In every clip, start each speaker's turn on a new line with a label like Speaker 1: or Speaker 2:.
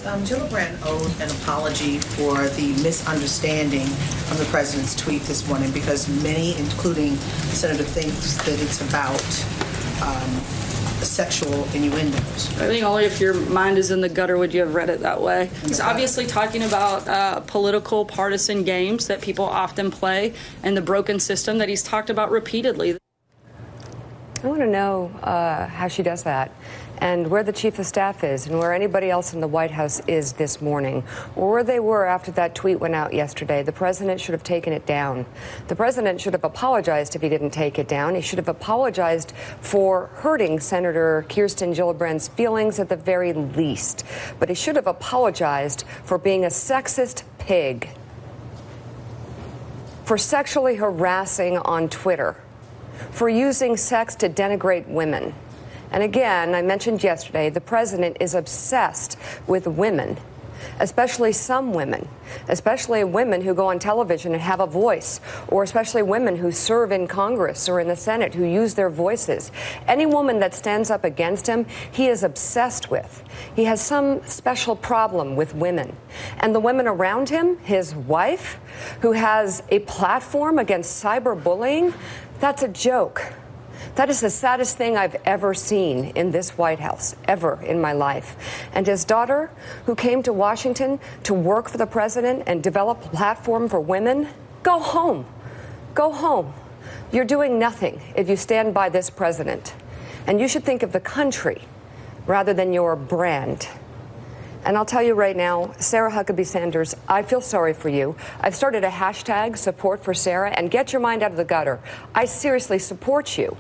Speaker 1: Gillibrand owed an apology for the misunderstanding of the president's tweet this morning because many, including Senator, thinks that it's about sexual innuendos.
Speaker 2: I think only if your mind is in the gutter would you have read it that way. He's obviously talking about political partisan games that people often play and the broken system that he's talked about repeatedly.
Speaker 3: I want to know how she does that and where the chief of staff is and where anybody else in the White House is this morning or where they were after that tweet went out yesterday. The president should have taken it down. The president should have apologized if he didn't take it down. He should have apologized for hurting Senator Kirsten Gillibrand's feelings at the very least. But he should have apologized for being a sexist pig, for sexually harassing on Twitter, for using sex to denigrate women. And again, I mentioned yesterday, the president is obsessed with women, especially some women, especially women who go on television and have a voice, or especially women who serve in Congress or in the Senate who use their voices. Any woman that stands up against him, he is obsessed with. He has some special problem with women. And the women around him, his wife, who has a platform against cyberbullying, that's a joke. That is the saddest thing I've ever seen in this White House, ever in my life. And his daughter, who came to Washington to work for the president and develop a platform for women, go home. Go home. You're doing nothing if you stand by this president. And you should think of the country rather than your brand. And I'll tell you right now, Sarah Huckabee Sanders, I feel sorry for you. I've started a hashtag support for Sarah, and get your mind out of the gutter. I seriously support you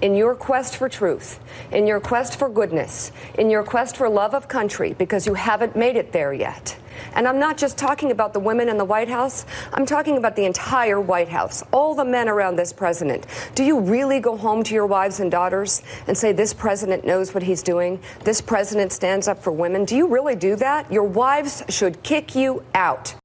Speaker 3: in your quest for truth, in your quest for goodness, in your quest for love of country, because you haven't made it there yet. And I'm not just talking about the women in the White House. I'm talking about the entire White House, all the men around this president. Do you really go home to your wives and daughters and say this president knows what he's doing? This president stands up for women? Do you really do that? Your wives should kick you out.